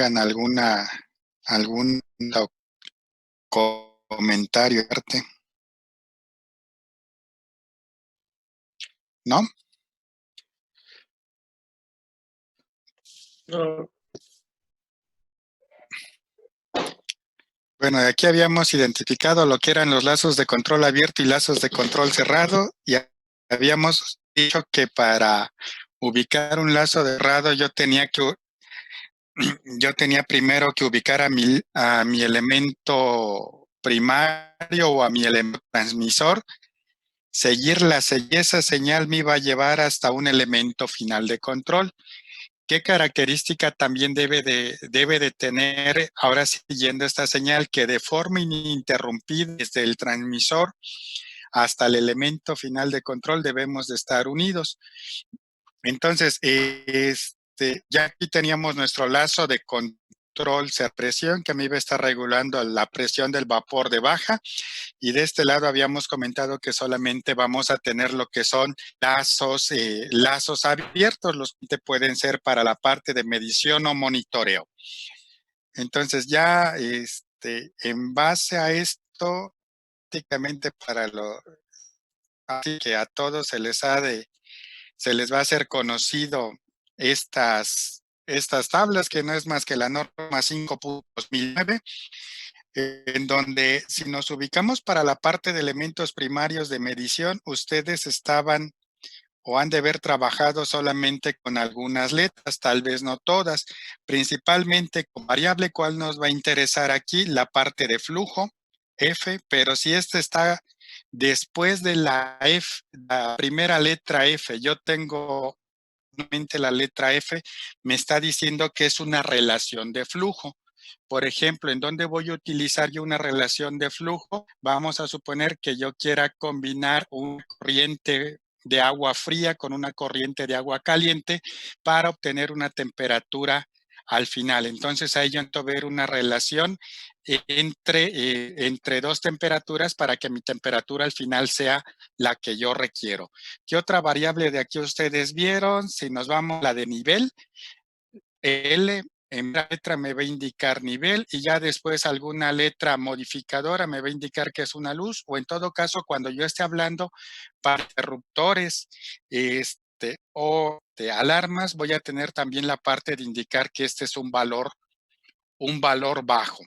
algún comentario, ¿no? No. Bueno, aquí habíamos identificado lo que eran los lazos de control abierto y lazos de control cerrado, y habíamos dicho que para ubicar un lazo cerrado yo tenía primero que ubicar a mi elemento primario o a mi elemento transmisor, esa señal me iba a llevar hasta un elemento final de control. ¿Qué característica también debe de tener, ahora siguiendo esta señal, que de forma ininterrumpida desde el transmisor hasta el elemento final de control debemos de estar unidos? Entonces, ya aquí teníamos nuestro lazo de control presión, que me iba a estar regulando la presión del vapor de baja, y de este lado habíamos comentado que solamente vamos a tener lo que son lazos abiertos, los que pueden ser para la parte de medición o monitoreo. Entonces ya en base a esto, prácticamente así que a todos se les va a hacer conocido estas tablas, que no es más que la norma 5.2009, en donde si nos ubicamos para la parte de elementos primarios de medición, ustedes estaban o han de haber trabajado solamente con algunas letras, tal vez no todas, principalmente con variable, cual nos va a interesar aquí, la parte de flujo, F, pero si esta está después de la primera letra F, yo tengo nuevamente la letra F, me está diciendo que es una relación de flujo. Por ejemplo, ¿en dónde voy a utilizar yo una relación de flujo? Vamos a suponer que yo quiera combinar una corriente de agua fría con una corriente de agua caliente para obtener una temperatura al final. Entonces ahí yo necesito ver una relación entre dos temperaturas para que mi temperatura al final sea la que yo requiero. ¿Qué otra variable de aquí ustedes vieron? Si nos vamos a la de nivel, L en la letra me va a indicar nivel, y ya después alguna letra modificadora me va a indicar que es una luz, o en todo caso cuando yo esté hablando para interruptores o de alarmas, voy a tener también la parte de indicar que este es un valor bajo.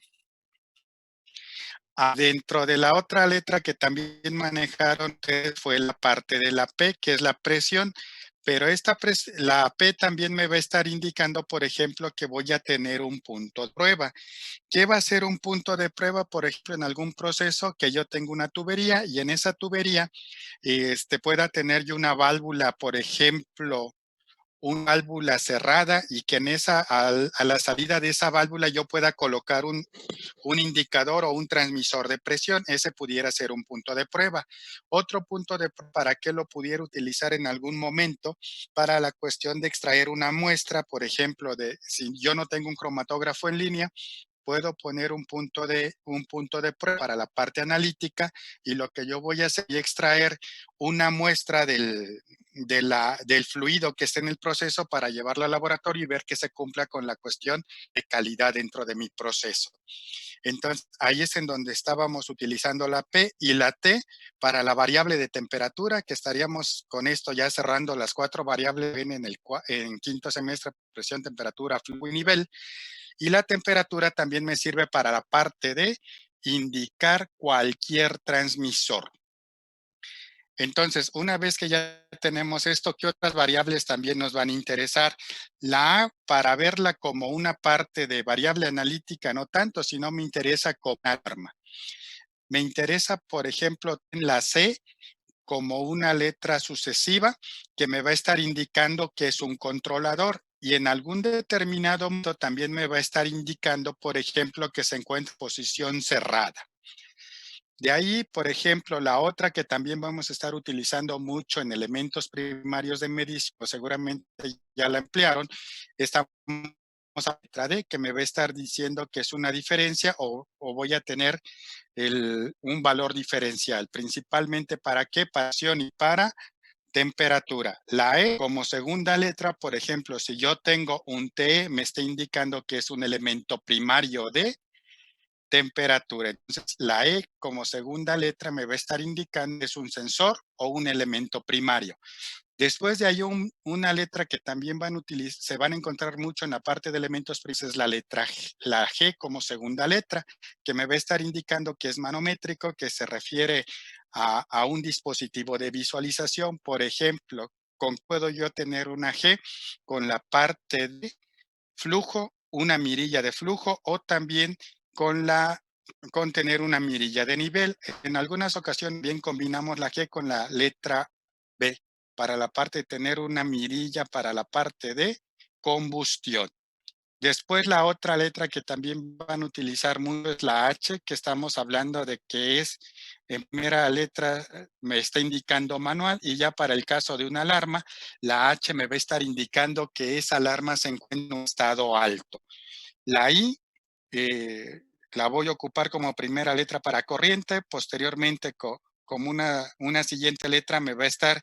Dentro de la otra letra que también manejaron fue la parte de la P, que es la presión, pero la P también me va a estar indicando, por ejemplo, que voy a tener un punto de prueba. ¿Qué va a ser un punto de prueba? Por ejemplo, en algún proceso que yo tengo una tubería, y en esa tubería pueda tener yo una válvula, por ejemplo, una válvula cerrada, y que a la salida de esa válvula yo pueda colocar un indicador o un transmisor de presión. Ese pudiera ser un punto de prueba. Otro punto de prueba, ¿para qué lo pudiera utilizar en algún momento? Para la cuestión de extraer una muestra, por ejemplo, si yo no tengo un cromatógrafo en línea, puedo poner un punto de prueba para la parte analítica, y lo que yo voy a hacer es extraer una muestra del fluido que esté en el proceso para llevarlo al laboratorio y ver que se cumpla con la cuestión de calidad dentro de mi proceso. Entonces, ahí es en donde estábamos utilizando la P, y la T para la variable de temperatura, que estaríamos con esto ya cerrando las 4 variables en quinto semestre: presión, temperatura, flujo y nivel. Y la temperatura también me sirve para la parte de indicar cualquier transmisor. Entonces, una vez que ya tenemos esto, ¿qué otras variables también nos van a interesar? La A, para verla como una parte de variable analítica, no tanto, sino me interesa como alarma. Me interesa, por ejemplo, en la C como una letra sucesiva que me va a estar indicando que es un controlador, y en algún determinado momento también me va a estar indicando, por ejemplo, que se encuentra en posición cerrada. De ahí, por ejemplo, la otra que también vamos a estar utilizando mucho en elementos primarios de medición, seguramente ya la emplearon, estamos a letra D, que me va a estar diciendo que es una diferencia, o voy a tener un valor diferencial. Principalmente, ¿para qué? Para acción y para temperatura. La E como segunda letra, por ejemplo, si yo tengo un TE, me está indicando que es un elemento primario de temperatura. Entonces, la E como segunda letra me va a estar indicando que es un sensor o un elemento primario. Después de ahí una letra que también se van a encontrar mucho en la parte de elementos primarios es la letra G, la G como segunda letra, que me va a estar indicando que es manométrico, que se refiere a un dispositivo de visualización. Por ejemplo, ¿con qué puedo yo tener una G? Con la parte de flujo, una mirilla de flujo o también con con tener una mirilla de nivel. En algunas ocasiones bien combinamos la G con la letra B para la parte de tener una mirilla para la parte de combustión. Después la otra letra que también van a utilizar mucho es la H, que estamos hablando de que es en primera letra me está indicando manual, y ya para el caso de una alarma, la H me va a estar indicando que esa alarma se encuentra en un estado alto. La I la voy a ocupar como primera letra para corriente, posteriormente como una siguiente letra me va a estar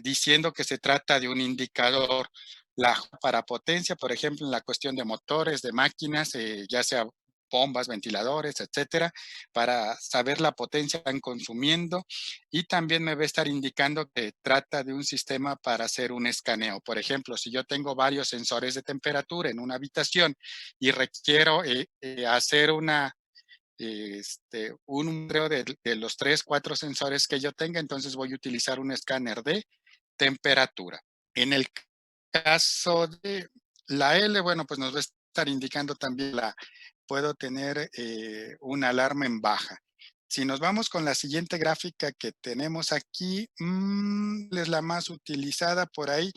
diciendo que se trata de un indicador para potencia, por ejemplo, en la cuestión de motores, de máquinas, ya sea bombas, ventiladores, etcétera, para saber la potencia que están consumiendo, y también me va a estar indicando que trata de un sistema para hacer un escaneo. Por ejemplo, si yo tengo varios sensores de temperatura en una habitación y requiero hacer un muestreo de los 3, 4 sensores que yo tenga, entonces voy a utilizar un escáner de temperatura. En el caso de la L, bueno, pues nos va a estar indicando también puedo tener una alarma en baja. Si nos vamos con la siguiente gráfica que tenemos aquí, es la más utilizada por ahí,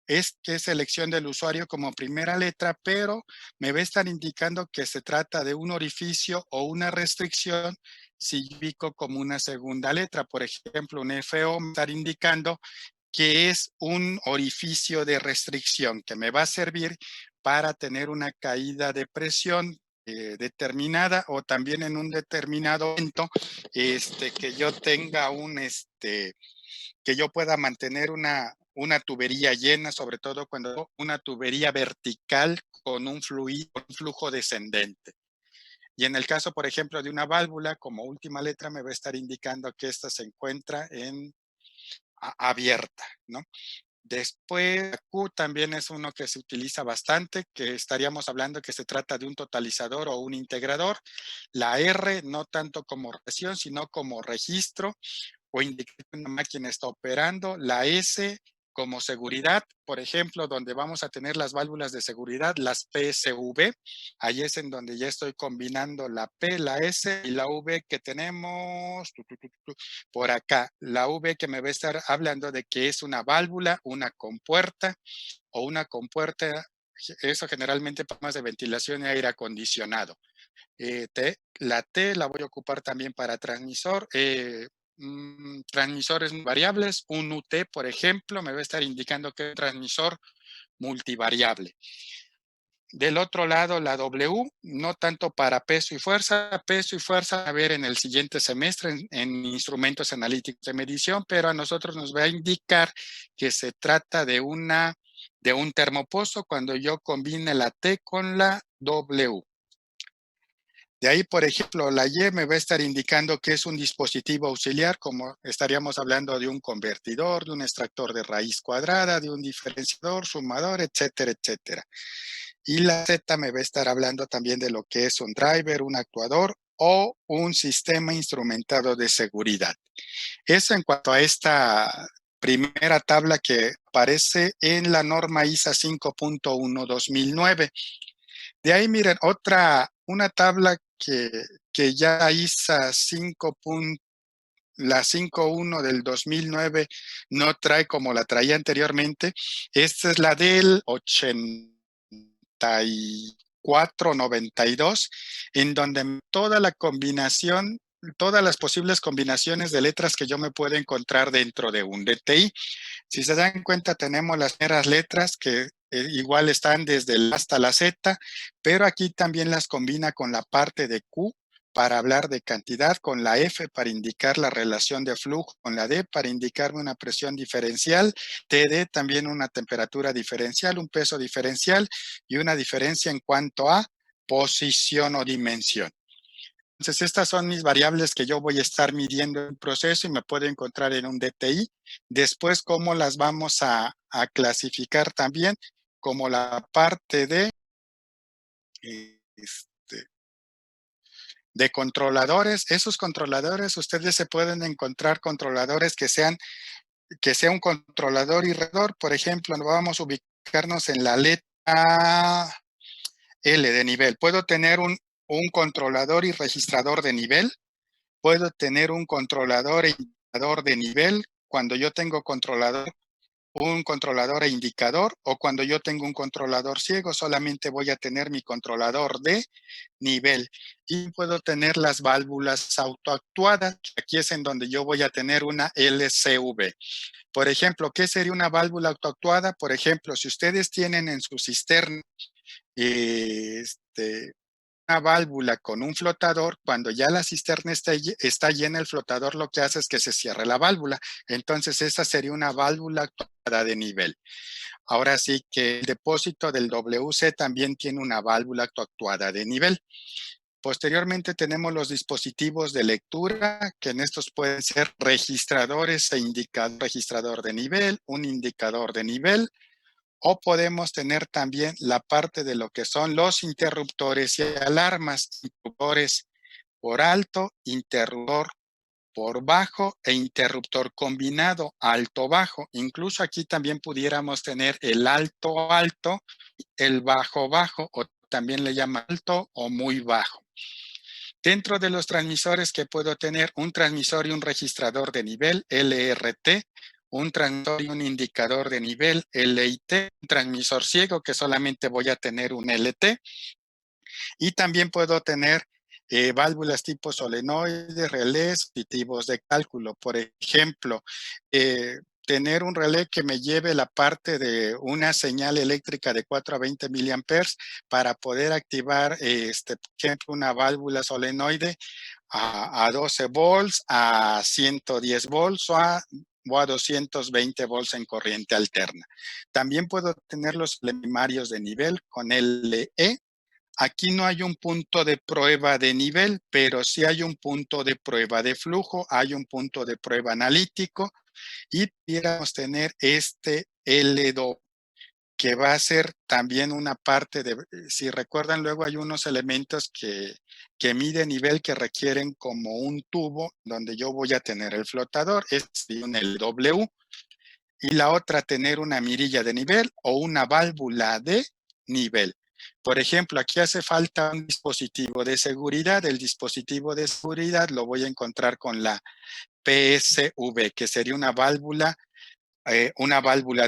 es que es selección del usuario como primera letra, pero me va a estar indicando que se trata de un orificio o una restricción si yo ubico como una segunda letra. Por ejemplo, un FO me va a estar indicando que es un orificio de restricción que me va a servir para tener una caída de presión determinada, o también en un determinado momento que yo tenga que yo pueda mantener una tubería llena, sobre todo cuando una tubería vertical con un flujo descendente. Y en el caso, por ejemplo, de una válvula, como última letra me va a estar indicando que esta se encuentra abierta, ¿no? Después, la Q también es uno que se utiliza bastante, que estaríamos hablando que se trata de un totalizador o un integrador. La R, no tanto como región, sino como registro o indicar que una máquina está operando. La S como seguridad, por ejemplo, donde vamos a tener las válvulas de seguridad, las PSV. Ahí es en donde ya estoy combinando la P, la S y la V que tenemos por acá. La V que me va a estar hablando de que es una válvula, una compuerta o una compuerta, eso generalmente para más de ventilación y aire acondicionado. La T la voy a ocupar también para transmisor. Transmisores variables, un UT, por ejemplo, me va a estar indicando que es un transmisor multivariable. Del otro lado, la W, no tanto para peso y fuerza a ver en el siguiente semestre en instrumentos analíticos de medición, pero a nosotros nos va a indicar que se trata de un termopozo cuando yo combine la T con la W. De ahí, por ejemplo, la Y me va a estar indicando que es un dispositivo auxiliar, como estaríamos hablando de un convertidor, de un extractor de raíz cuadrada, de un diferenciador, sumador, etcétera, etcétera. Y la Z me va a estar hablando también de lo que es un driver, un actuador o un sistema instrumentado de seguridad. Eso en cuanto a esta primera tabla que aparece en la norma ISA 5.1/2009. De ahí, miren, una tabla que ya ISA 5. La 5.1 del 2009 no trae como la traía anteriormente. Esta es la del 8492, en donde toda la combinación, todas las posibles combinaciones de letras que yo me puedo encontrar dentro de un DTI. Si se dan cuenta, tenemos las primeras letras que igual están desde el hasta la Z, pero aquí también las combina con la parte de Q para hablar de cantidad, con la F para indicar la relación de flujo, con la D para indicarme una presión diferencial, TD también una temperatura diferencial, un peso diferencial y una diferencia en cuanto a posición o dimensión. Entonces, estas son mis variables que yo voy a estar midiendo en el proceso y me puedo encontrar en un DTI. Después, ¿cómo las vamos a clasificar también? Como la parte este, de controladores. Esos controladores, ustedes se pueden encontrar controladores que sea un controlador y redor. Por ejemplo, vamos a ubicarnos en la letra L de nivel. Puedo tener un controlador y registrador de nivel. Puedo tener un controlador e indicador de nivel cuando yo tengo un controlador e indicador, o cuando yo tengo un controlador ciego, solamente voy a tener mi controlador de nivel. Y puedo tener las válvulas autoactuadas, que aquí es en donde yo voy a tener una LCV. Por ejemplo, ¿qué sería una válvula autoactuada? Por ejemplo, si ustedes tienen en su cisterna una válvula con un flotador, cuando ya la cisterna está llena, el flotador lo que hace es que se cierre la válvula. Entonces, esa sería una válvula actuada de nivel. Ahora sí que el depósito del WC también tiene una válvula actuada de nivel. Posteriormente tenemos los dispositivos de lectura, que en estos pueden ser registradores e indicadores, registrador de nivel, un indicador de nivel, o podemos tener también la parte de lo que son los interruptores y alarmas, interruptores por alto, interruptor por bajo e interruptor combinado alto-bajo. Incluso aquí también pudiéramos tener el alto-alto, el bajo-bajo, o también le llama alto o muy bajo. Dentro de los transmisores que puedo tener, un transmisor y un registrador de nivel, LRT, un transmisor y un indicador de nivel, LIT, un transmisor ciego que solamente voy a tener un LT, y también puedo tener válvulas tipo solenoides, relés, dispositivos de cálculo. Por ejemplo, tener un relé que me lleve la parte de una señal eléctrica de 4 a 20 miliamperes para poder activar, por ejemplo, una válvula solenoide a 12 volts, a 110 volts o a 220 volts en corriente alterna. También puedo tener los primarios de nivel con LE. Aquí no hay un punto de prueba de nivel, pero sí hay un punto de prueba de flujo, hay un punto de prueba analítico, y pudiéramos tener este L2, que va a ser también una parte de, si recuerdan, luego hay unos elementos que miden nivel que requieren como un tubo donde yo voy a tener el flotador, es un LW, y la otra tener una mirilla de nivel o una válvula de nivel. Por ejemplo, aquí hace falta un dispositivo de seguridad. El dispositivo de seguridad lo voy a encontrar con la PSV, que sería una válvula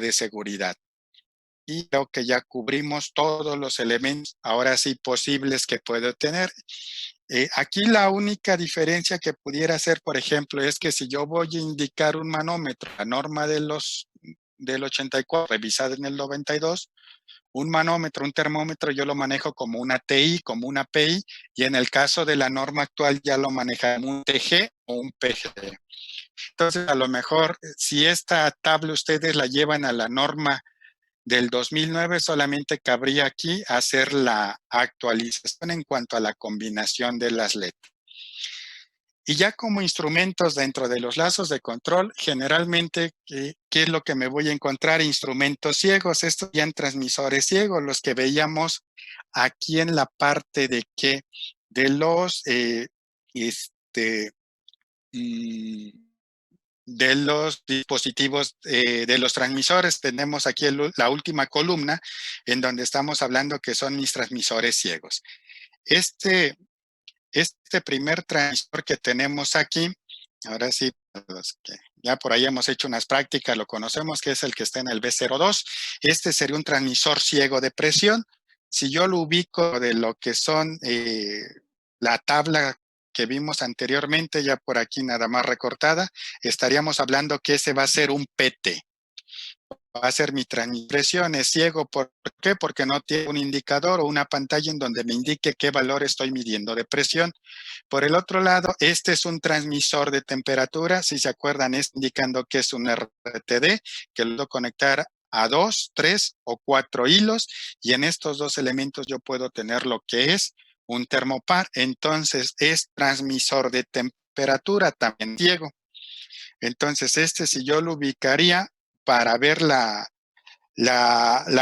de seguridad. Y creo que ya cubrimos todos los elementos, ahora sí, posibles que puedo tener. Aquí la única diferencia que pudiera ser, por ejemplo, es que si yo voy a indicar un manómetro, la norma del 84, revisada en el 92, un manómetro, un termómetro, yo lo manejo como una TI, como una PI, y en el caso de la norma actual ya lo maneja como un TG o un PG. Entonces, a lo mejor, si esta tabla ustedes la llevan a la norma del 2009, solamente cabría aquí hacer la actualización en cuanto a la combinación de las letras. Y ya como instrumentos dentro de los lazos de control, generalmente, ¿qué es lo que me voy a encontrar? Instrumentos ciegos. Estos ya en transmisores ciegos, los que veíamos aquí en la parte de que de los de los dispositivos, de los transmisores. Tenemos aquí la última columna en donde estamos hablando que son mis transmisores ciegos. Este primer transmisor que tenemos aquí, ahora sí, los que ya por ahí hemos hecho unas prácticas, lo conocemos, que es el que está en el B02. Este sería un transmisor ciego de presión. Si yo lo ubico de lo que son la tabla que vimos anteriormente, ya por aquí nada más recortada, estaríamos hablando que ese va a ser un PT. va a ser mi transmisión, es ciego. ¿Por qué? Porque no tiene un indicador o una pantalla en donde me indique qué valor estoy midiendo de presión. Por el otro lado, este es un transmisor de temperatura. Si se acuerdan, es indicando que es un RTD, que lo puedo conectar a 2, 3 o 4 hilos, y en estos dos elementos yo puedo tener lo que es un termopar. Entonces, es transmisor de temperatura, también ciego. Entonces, si yo lo ubicaría para ver la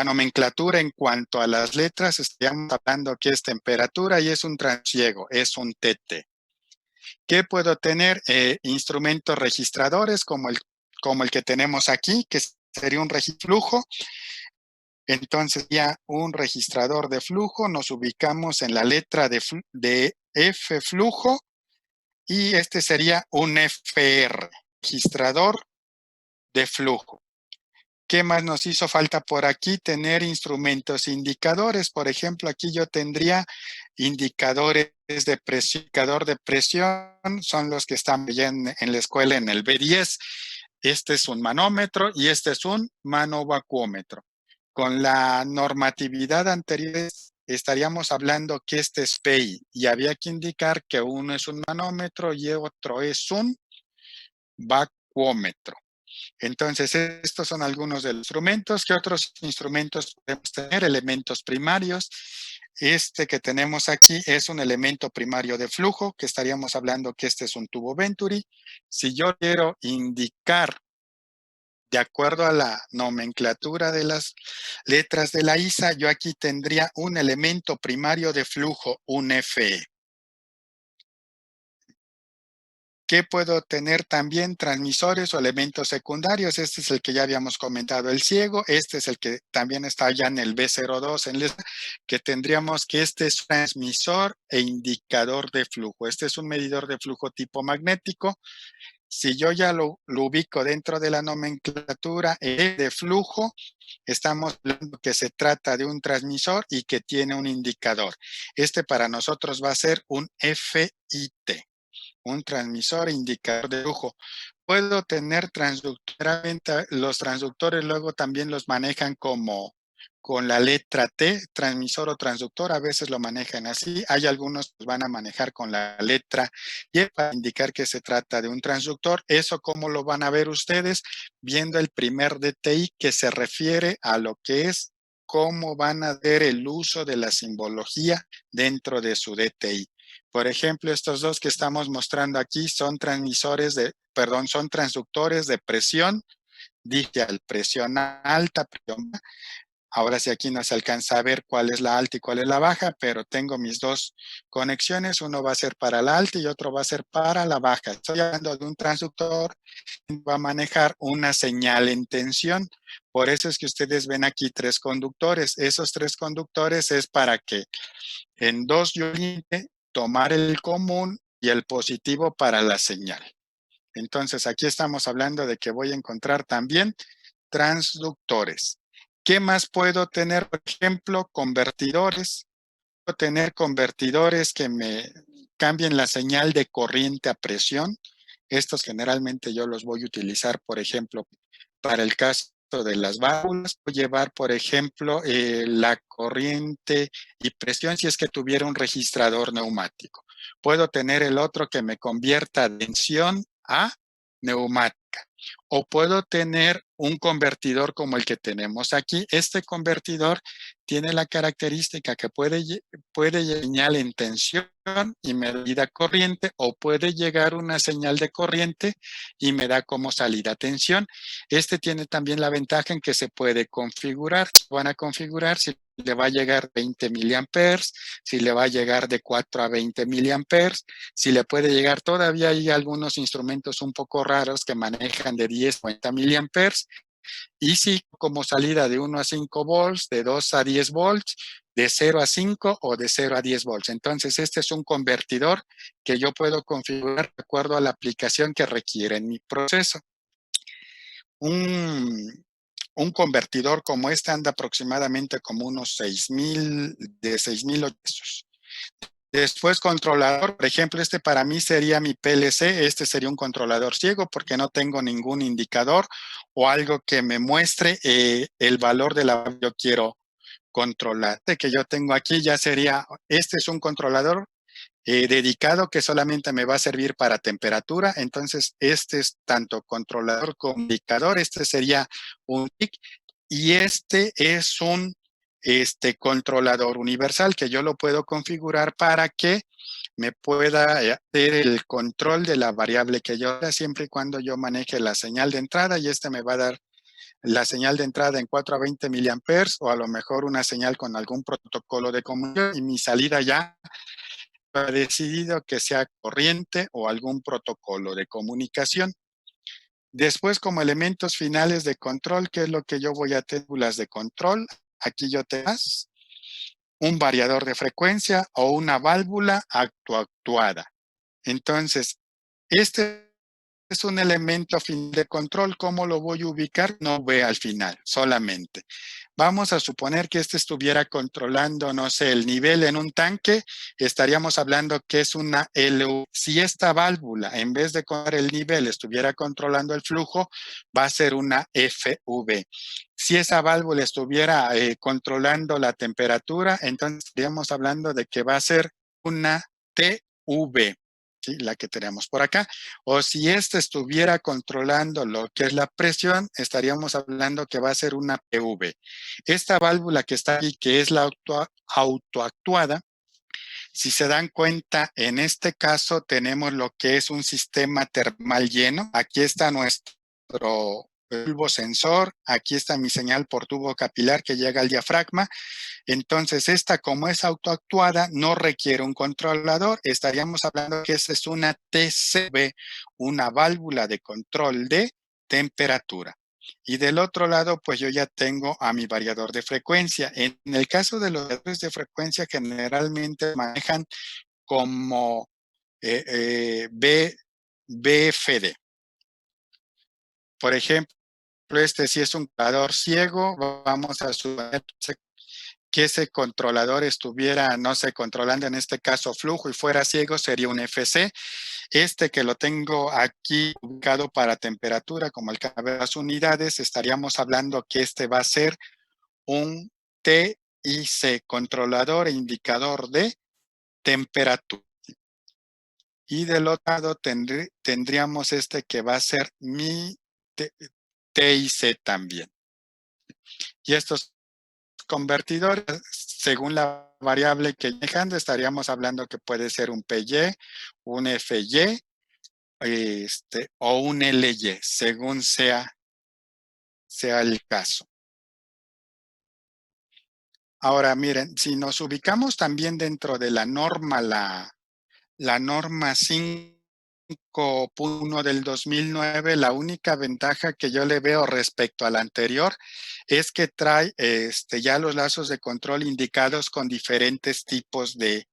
nomenclatura en cuanto a las letras, estaríamos hablando que es temperatura y es un transciego, es un TT. ¿Qué puedo tener? Instrumentos registradores como el que tenemos aquí, que sería un flujo. Entonces, ya un registrador de flujo, nos ubicamos en la letra de F flujo, y este sería un FR, registrador de flujo. ¿Qué más nos hizo falta por aquí? Tener instrumentos indicadores. Por ejemplo, aquí yo tendría indicadores de presión. Indicador de presión son los que están ya en la escuela en el B10. Este es un manómetro y este es un manovacuómetro. Con la normatividad anterior estaríamos hablando que este es PI, y había que indicar que uno es un manómetro y otro es un vacuómetro. Entonces, estos son algunos de los instrumentos. ¿Qué otros instrumentos podemos tener? Elementos primarios. Este que tenemos aquí es un elemento primario de flujo, que estaríamos hablando que este es un tubo Venturi. Si yo quiero indicar, de acuerdo a la nomenclatura de las letras de la ISA, yo aquí tendría un elemento primario de flujo, un FE. ¿Qué puedo tener también? Transmisores o elementos secundarios. Este es el que ya habíamos comentado, el ciego. Este es el que también está ya en el B02, que tendríamos que este es transmisor e indicador de flujo. Este es un medidor de flujo tipo magnético. Si yo ya lo ubico dentro de la nomenclatura de flujo, estamos hablando que se trata de un transmisor y que tiene un indicador. Este para nosotros va a ser un FIT, un transmisor e indicador de flujo. Puedo tener transductor. Los transductores luego también los manejan como con la letra T, transmisor o transductor, a veces lo manejan así. Hay algunos que van a manejar con la letra Y para indicar que se trata de un transductor. Eso, ¿cómo lo van a ver ustedes? Viendo el primer DTI, que se refiere a lo que es cómo van a ver el uso de la simbología dentro de su DTI. Por ejemplo, estos dos que estamos mostrando aquí son son transductores de presión digital, presión alta, presión baja. Ahora sí, aquí no se alcanza a ver cuál es la alta y cuál es la baja, pero tengo mis dos conexiones. Uno va a ser para la alta y otro va a ser para la baja. Estoy hablando de un transductor que va a manejar una señal en tensión. Por eso es que ustedes ven aquí 3 conductores. Esos 3 conductores es para que en 2 yo tomar el común y el positivo para la señal. Entonces, aquí estamos hablando de que voy a encontrar también transductores. ¿Qué más puedo tener? Por ejemplo, convertidores. Puedo tener convertidores que me cambien la señal de corriente a presión. Estos generalmente yo los voy a utilizar, por ejemplo, para el caso de las válvulas. Puedo llevar, por ejemplo, la corriente y presión si es que tuviera un registrador neumático. Puedo tener el otro que me convierta tensión a neumática. O puedo tener un convertidor como el que tenemos aquí. Este convertidor tiene la característica que puede señal en tensión y me da corriente, o puede llegar una señal de corriente y me da como salida tensión. Este tiene también la ventaja en que se puede configurar. Van a configurar si le va a llegar 20 miliamperes, si le va a llegar de 4 a 20 miliamperes, si le puede llegar, todavía hay algunos instrumentos un poco raros que manejan de 10 a 50 miliamperes, y si como salida de 1 a 5 volts, de 2 a 10 volts, de 0 a 5 o de 0 a 10 volts. Entonces, este es un convertidor que yo puedo configurar de acuerdo a la aplicación que requiere en mi proceso. Un convertidor como este anda aproximadamente como unos 6,000 pesos. Después controlador, por ejemplo, este para mí sería mi PLC, este sería un controlador ciego porque no tengo ningún indicador o algo que me muestre el valor de la que yo quiero controlar. Este que yo tengo aquí ya sería, este es un controlador dedicado que solamente me va a servir para temperatura, entonces este es tanto controlador como indicador, este sería un TIC y este es un controlador universal que yo lo puedo configurar para que me pueda hacer el control de la variable que yo siempre y cuando yo maneje la señal de entrada y este me va a dar la señal de entrada en 4 a 20 miliamperes o a lo mejor una señal con algún protocolo de comunicación y mi salida ya ha decidido que sea corriente o algún protocolo de comunicación. Después, como elementos finales de control, ¿qué es lo que yo voy a tener? De control. Aquí yo tengo un variador de frecuencia o una válvula actuada. Entonces, este es un elemento fin de control. ¿Cómo lo voy a ubicar? No ve al final, solamente. Vamos a suponer que este estuviera controlando, no sé, el nivel en un tanque, estaríamos hablando que es una LU. Si esta válvula, en vez de controlar el nivel, estuviera controlando el flujo, va a ser una FV. Si esa válvula estuviera controlando la temperatura, entonces estaríamos hablando de que va a ser una TV. ¿Sí? La que tenemos por acá. O si este estuviera controlando lo que es la presión, estaríamos hablando que va a ser una PV. Esta válvula que está aquí, que es la autoactuada, si se dan cuenta, en este caso tenemos lo que es un sistema termal lleno. Aquí está nuestro bulbo sensor, aquí está mi señal por tubo capilar que llega al diafragma. Entonces, esta como es autoactuada, no requiere un controlador. Estaríamos hablando que esta es una TCV, una válvula de control de temperatura. Y del otro lado, pues yo ya tengo a mi variador de frecuencia. En el caso de los variadores de frecuencia, generalmente manejan como BFD. Por ejemplo, este si es un controlador ciego, vamos a suponer que ese controlador estuviera, no sé, controlando en este caso flujo y fuera ciego, sería un FC. Este que lo tengo aquí ubicado para temperatura, como el que de las unidades, estaríamos hablando que este va a ser un TIC, controlador e indicador de temperatura. Y del otro lado tendríamos este que va a ser mi TIC también. Y estos convertidores, según la variable que dejando, estaríamos hablando que puede ser un PY, un FY, o un LY, según sea el caso. Ahora, miren, si nos ubicamos también dentro de la norma, la norma 5.1 del 2009, la única ventaja que yo le veo respecto a la anterior es que trae ya los lazos de control indicados con diferentes tipos de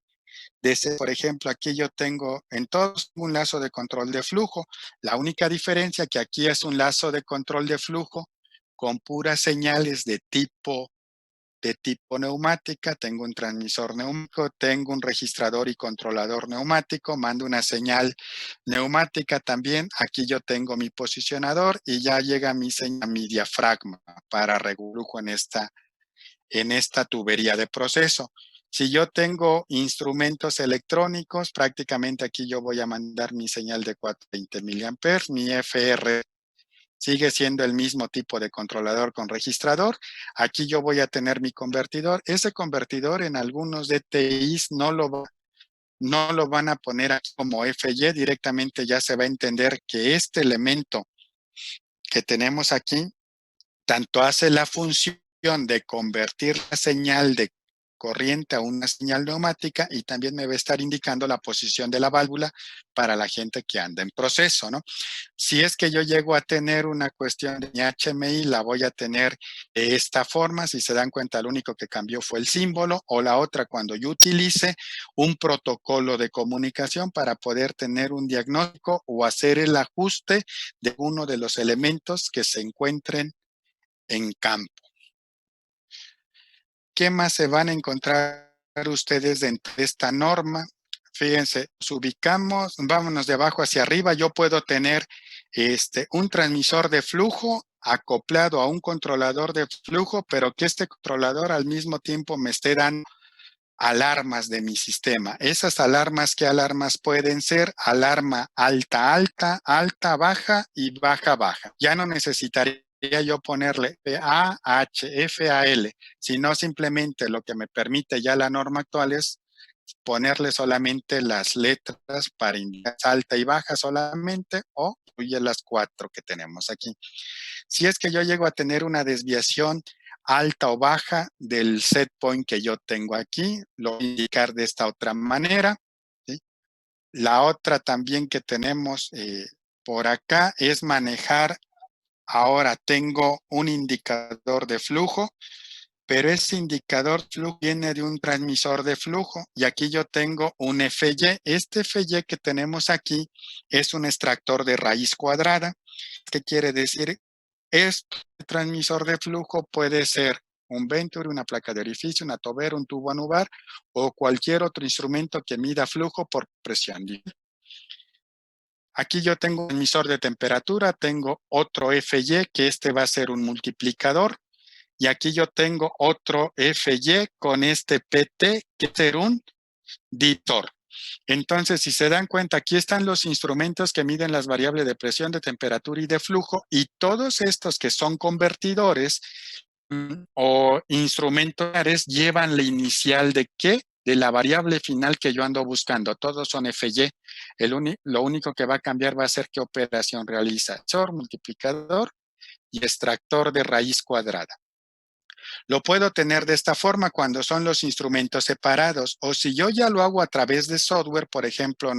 ese. Por ejemplo, aquí yo tengo en todos un lazo de control de flujo. La única diferencia que aquí es un lazo de control de flujo con puras señales de tipo neumática, tengo un transmisor neumático, tengo un registrador y controlador neumático, mando una señal neumática también, aquí yo tengo mi posicionador y ya llega mi señal, mi diafragma para regulujo en esta tubería de proceso. Si yo tengo instrumentos electrónicos, prácticamente aquí yo voy a mandar mi señal de 420 miliamperes, mi FR sigue siendo el mismo tipo de controlador con registrador. Aquí yo voy a tener mi convertidor. Ese convertidor en algunos DTIs no lo van a poner aquí como FY, directamente ya se va a entender que este elemento que tenemos aquí tanto hace la función de convertir la señal de corriente a una señal neumática y también me va a estar indicando la posición de la válvula para la gente que anda en proceso, ¿no? Si es que yo llego a tener una cuestión de mi HMI, la voy a tener de esta forma. Si se dan cuenta, lo único que cambió fue el símbolo, o la otra cuando yo utilice un protocolo de comunicación para poder tener un diagnóstico o hacer el ajuste de uno de los elementos que se encuentren en campo. ¿Qué más se van a encontrar ustedes dentro de esta norma. Fíjense, nos ubicamos, vámonos de abajo hacia arriba. Yo puedo tener un transmisor de flujo acoplado a un controlador de flujo, pero que este controlador al mismo tiempo me esté dando alarmas de mi sistema. Esas alarmas, ¿qué alarmas pueden ser? Alarma alta, alta, alta, baja y baja, baja. Ya no necesitaría yo ponerle FA, H, FAL, sino simplemente lo que me permite ya la norma actual es ponerle solamente las letras para indicar alta y baja solamente o incluye las 4 que tenemos aquí. Si es que yo llego a tener una desviación alta o baja del set point que yo tengo aquí, lo voy a indicar de esta otra manera. ¿Sí? La otra también que tenemos por acá es manejar. Ahora tengo un indicador de flujo, pero ese indicador de flujo viene de un transmisor de flujo y aquí yo tengo un FY. Este FY que tenemos aquí es un extractor de raíz cuadrada. ¿Qué quiere decir? Este transmisor de flujo puede ser un Venturi, una placa de orificio, una tobera, un tubo anubar o cualquier otro instrumento que mida flujo por presión. Aquí yo tengo un emisor de temperatura, tengo otro FY, que este va a ser un multiplicador. Y aquí yo tengo otro FY con este PT, que va a ser un dictor. Entonces, si se dan cuenta, aquí están los instrumentos que miden las variables de presión, de temperatura y de flujo, y todos estos que son convertidores o instrumentos llevan la inicial de ¿qué? De la variable final que yo ando buscando. Todos son FY. Lo único que va a cambiar va a ser qué operación realiza. Multiplicador y extractor de raíz cuadrada. Lo puedo tener de esta forma cuando son los instrumentos separados. O si yo ya lo hago a través de software, por ejemplo,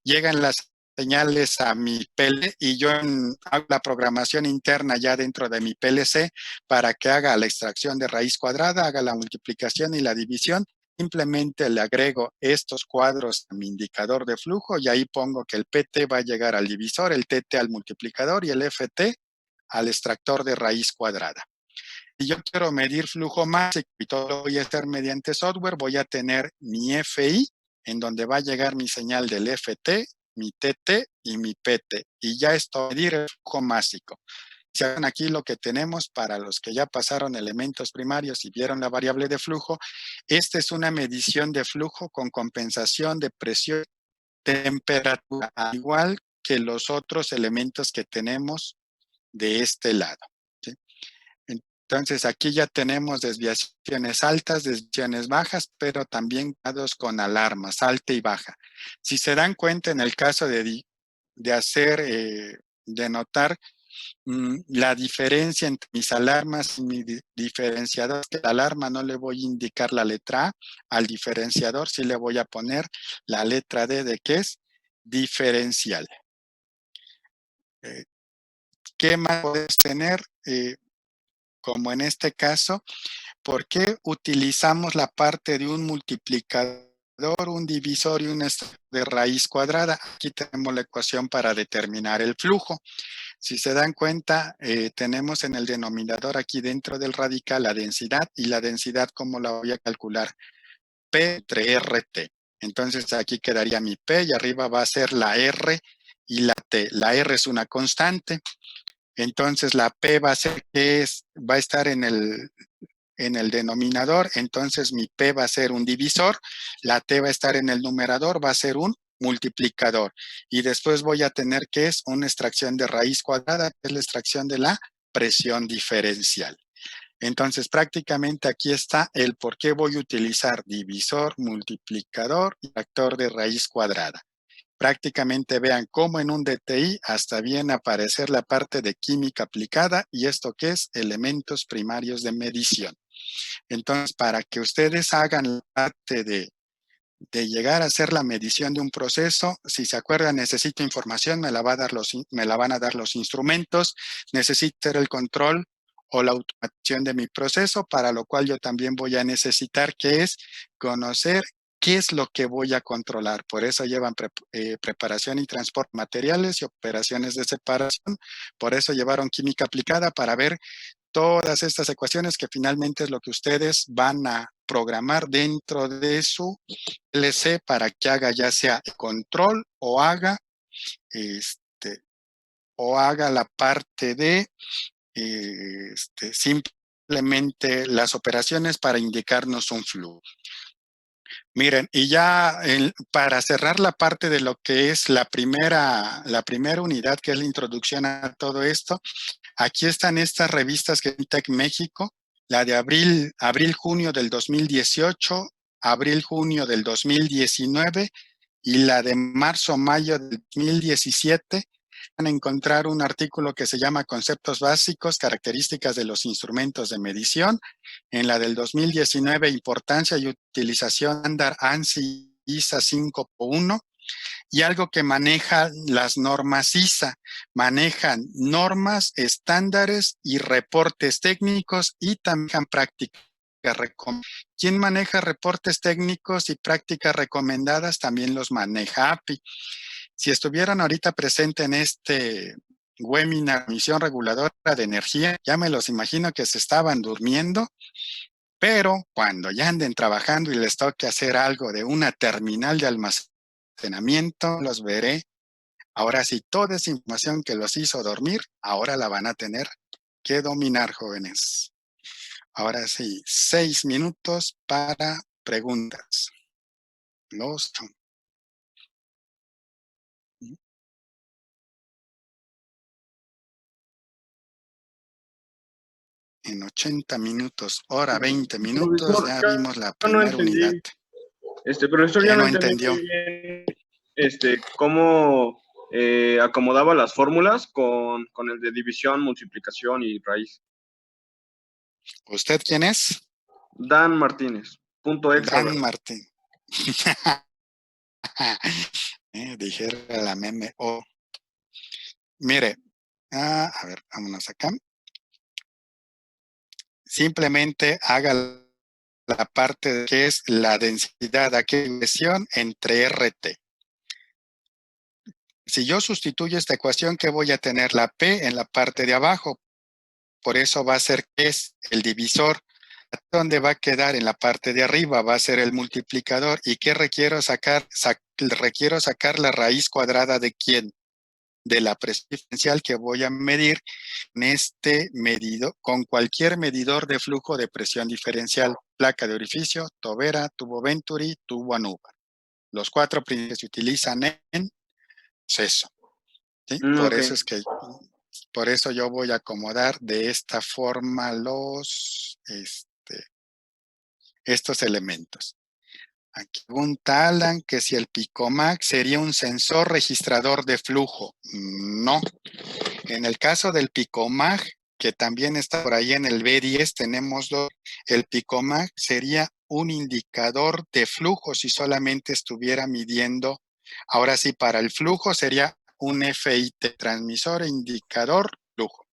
llegan las señales a mi PL y yo hago la programación interna ya dentro de mi PLC para que haga la extracción de raíz cuadrada, haga la multiplicación y la división. Simplemente le agrego estos cuadros a mi indicador de flujo y ahí pongo que el PT va a llegar al divisor, el TT al multiplicador y el FT al extractor de raíz cuadrada. Si yo quiero medir flujo máximo y todo lo voy a hacer mediante software, voy a tener mi FI, en donde va a llegar mi señal del FT, mi TT y mi PT. Y ya esto medir el flujo máximo. Si ven aquí lo que tenemos para los que ya pasaron elementos primarios y vieron la variable de flujo, esta es una medición de flujo con compensación de presión, temperatura, al igual que los otros elementos que tenemos de este lado. ¿Sí? Entonces aquí ya tenemos desviaciones altas, desviaciones bajas, pero también dados con alarmas alta y baja. Si se dan cuenta en el caso de notar la diferencia entre mis alarmas y mi diferenciador, que la alarma no le voy a indicar la letra A, al diferenciador sí le voy a poner la letra D de que es diferencial. ¿Qué más puedes tener? Como en este caso, ¿por qué utilizamos la parte de un multiplicador, un divisor y un extractor de raíz cuadrada? Aquí tenemos la ecuación para determinar el flujo. Si se dan cuenta, tenemos en el denominador aquí dentro del radical la densidad y la densidad, ¿cómo la voy a calcular? P entre RT. Entonces aquí quedaría mi P y arriba va a ser la R y la T. La R es una constante. Entonces la P va a ser va a estar en el denominador, entonces mi P va a ser un divisor, la T va a estar en el numerador, va a ser un multiplicador. Y después voy a tener que es una extracción de raíz cuadrada, que es la extracción de la presión diferencial. Entonces prácticamente aquí está el por qué voy a utilizar divisor, multiplicador y factor de raíz cuadrada. Prácticamente vean cómo en un DTI hasta viene a aparecer la parte de química aplicada y esto que es elementos primarios de medición. Entonces, para que ustedes hagan la parte de llegar a hacer la medición de un proceso, si se acuerdan, necesito información, me la van a dar los instrumentos, necesito el control o la automatización de mi proceso, para lo cual yo también voy a necesitar que es conocer qué es lo que voy a controlar. Por eso llevan preparación y transporte de materiales y operaciones de separación. Por eso llevaron química aplicada para ver todas estas ecuaciones que finalmente es lo que ustedes van a programar dentro de su PLC para que haga ya sea control o haga la parte de simplemente las operaciones para indicarnos un flujo. Miren, y ya para cerrar la parte de lo que es la primera unidad, que es la introducción a todo esto, aquí están estas revistas que es Tech México, la de abril-junio del 2018, abril-junio del 2019 y la de marzo-mayo del 2017. Van a encontrar un artículo que se llama Conceptos básicos, características de los instrumentos de medición. En la del 2019, importancia y utilización estándar ANSI ISA 5.1. Y algo que maneja las normas ISA, manejan normas, estándares y reportes técnicos y también prácticas. ¿Quién maneja reportes técnicos y prácticas recomendadas? También los maneja API. Si estuvieran ahorita presentes en este webinar, Comisión Reguladora de Energía, ya me los imagino que se estaban durmiendo, pero cuando ya anden trabajando y les toque hacer algo de una terminal de almacenamiento, los veré. Ahora sí, toda esa información que los hizo dormir, ahora la van a tener que dominar, jóvenes. Ahora sí, 6 minutos para preguntas. Los en 80 minutos, hora 20 minutos, ya vimos la primera unidad. Profesor, ya no entendí muy bien cómo acomodaba las fórmulas con el de división, multiplicación y raíz. ¿Usted quién es? Dan Martínez. Dan Martín. Dijera la meme O. Mire, a ver, vámonos acá. Simplemente haga la parte de que es la densidad de aquella entre RT. Si yo sustituyo esta ecuación, ¿qué voy a tener? La P en la parte de abajo. Por eso va a ser que es el divisor. ¿Dónde va a quedar? En la parte de arriba va a ser el multiplicador. ¿Y qué requiero sacar? Requiero sacar la raíz cuadrada de ¿quién? De la presión diferencial que voy a medir en este medidor, con cualquier medidor de flujo de presión diferencial, placa de orificio, tobera, tubo Venturi, tubo Anubar. Los 4 principios se utilizan en eso. ¿Sí? Por eso yo voy a acomodar de esta forma estos elementos. Aquí pregunta Alan que si el Picomac sería un sensor registrador de flujo. No. En el caso del Picomac, que también está por ahí en el B10, tenemos el Picomac sería un indicador de flujo si solamente estuviera midiendo. Ahora sí, para el flujo sería un FIT, transmisor e indicador flujo.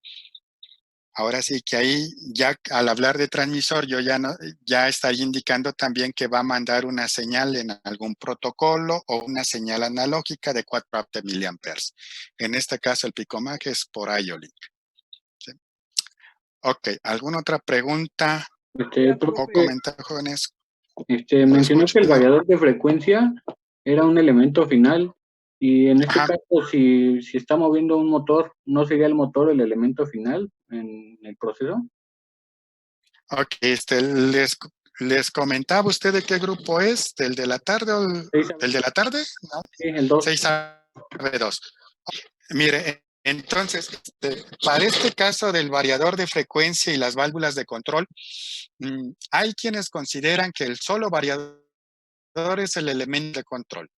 Ahora sí que ahí ya al hablar de transmisor yo ya estaría indicando también que va a mandar una señal en algún protocolo o una señal analógica de 4 miliamperes. En este caso el Picomac es por IO-Link. ¿Sí? Ok, ¿alguna otra pregunta o comentario, jóvenes? Mencionó que el variador de frecuencia era un elemento final y en este caso si está moviendo un motor, ¿no sería el motor el elemento final en el proceso? Ok, les comentaba usted de qué grupo es, del de la tarde o el de la tarde, ¿no? Sí, el 2. 6AB2. Mire, entonces, para este caso del variador de frecuencia y las válvulas de control, hay quienes consideran que el solo variador es el elemento de control.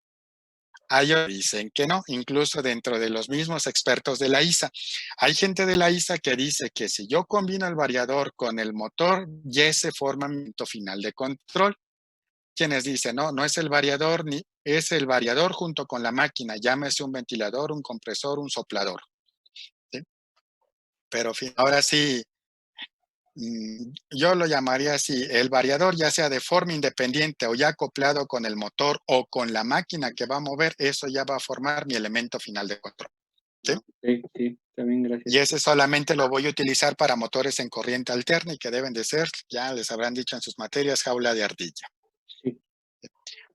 Hay otros que dicen que no, incluso dentro de los mismos expertos de la ISA. Hay gente de la ISA que dice que si yo combino el variador con el motor, ya se forma mi momento final de control. Quienes dicen, no es el variador, ni es el variador junto con la máquina, llámese un ventilador, un compresor, un soplador. ¿Sí? Pero ahora sí, yo lo llamaría así, el variador ya sea de forma independiente o ya acoplado con el motor o con la máquina que va a mover, eso ya va a formar mi elemento final de control. ¿Sí? Sí, también gracias. Y ese solamente lo voy a utilizar para motores en corriente alterna y que deben de ser, ya les habrán dicho en sus materias, jaula de ardilla. Sí.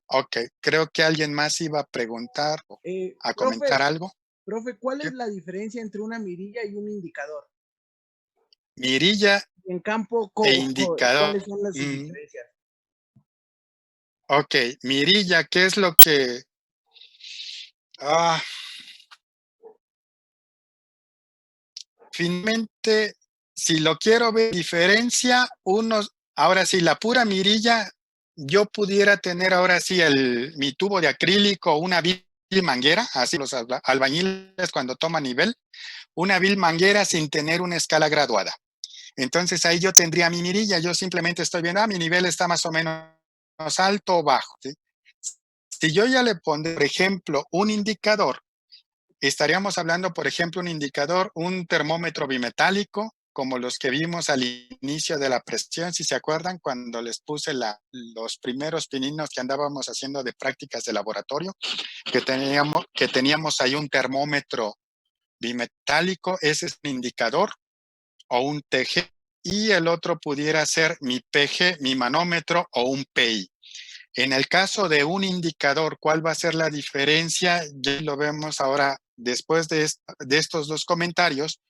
Ok, creo que alguien más iba a preguntar o a comentar algo. Profe, ¿cuál ¿Qué? es la diferencia entre una mirilla y un indicador? Mirilla En campo, e indicador. ¿cuáles son las diferencias? Ok, mirilla, ¿qué es lo que...? Finalmente, si lo quiero ver diferencia, ahora sí, la pura mirilla, yo pudiera tener ahora sí mi tubo de acrílico, una vil manguera, así los albañiles cuando toman nivel, una vil manguera sin tener una escala graduada. Entonces ahí yo tendría mi mirilla, yo simplemente estoy viendo, mi nivel está más o menos alto o bajo. ¿Sí? Si yo ya le pondré, por ejemplo, un indicador, estaríamos hablando, por ejemplo, un termómetro bimetálico, como los que vimos al inicio de la presión, si se acuerdan, cuando les puse los primeros pininos que andábamos haciendo de prácticas de laboratorio, que teníamos ahí un termómetro bimetálico, ese es un indicador, o un TG, y el otro pudiera ser mi PG, mi manómetro, o un PI. En el caso de un indicador, ¿cuál va a ser la diferencia? Ya lo vemos ahora después de estos dos comentarios.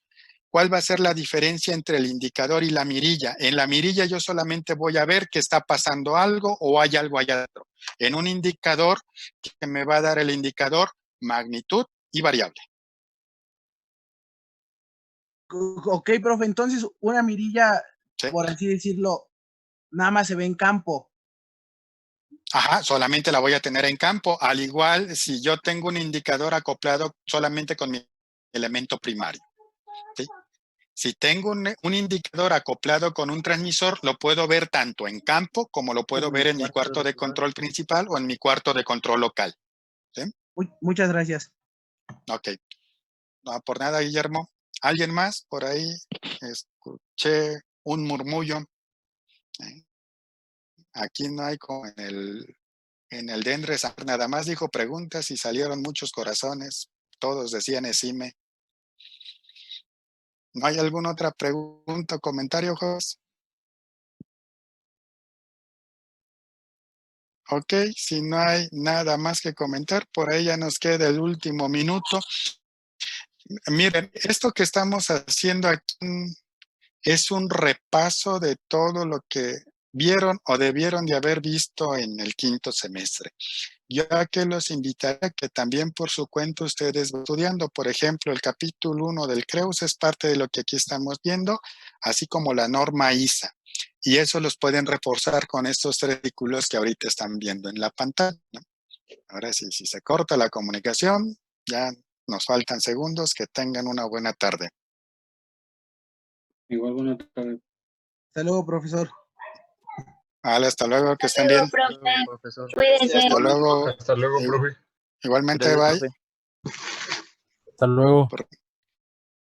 ¿Cuál va a ser la diferencia entre el indicador y la mirilla? En la mirilla yo solamente voy a ver que está pasando algo o hay algo allá adentro. En un indicador, que me va a dar el indicador magnitud y variable. Ok, profe, entonces una mirilla, ¿Sí? por así decirlo, nada más se ve en campo. Ajá, solamente la voy a tener en campo. Al igual, si yo tengo un indicador acoplado solamente con mi elemento primario. ¿Sí? Si tengo un indicador acoplado con un transmisor, lo puedo ver tanto en campo como lo puedo ver en mi cuarto de control principal o en mi cuarto de control local. ¿Sí? Muchas gracias. Ok. No, por nada, Guillermo. ¿Alguien más? Por ahí escuché un murmullo. Aquí no hay como en el Dendres, nada más dijo preguntas y salieron muchos corazones. Todos decían Esime. ¿No hay alguna otra pregunta o comentario, Jos? Ok, si no hay nada más que comentar, por ahí ya nos queda el último minuto. Miren, esto que estamos haciendo aquí es un repaso de todo lo que vieron o debieron de haber visto en el quinto semestre. Yo a que los invitaré a que también por su cuenta ustedes van estudiando. Por ejemplo, el capítulo 1 del CREUS es parte de lo que aquí estamos viendo, así como la norma ISA. Y eso los pueden reforzar con estos 3 artículos que ahorita están viendo en la pantalla, ¿no? Ahora sí, si se corta la comunicación, ya nos faltan segundos. Que tengan una buena tarde. Igual buena tarde. Hasta luego, profesor. Vale, hasta luego, que estén bien. Profesor. Cuídense. Hasta luego. Hasta luego, profe. Igualmente, Gracias, bye. profe. Hasta luego.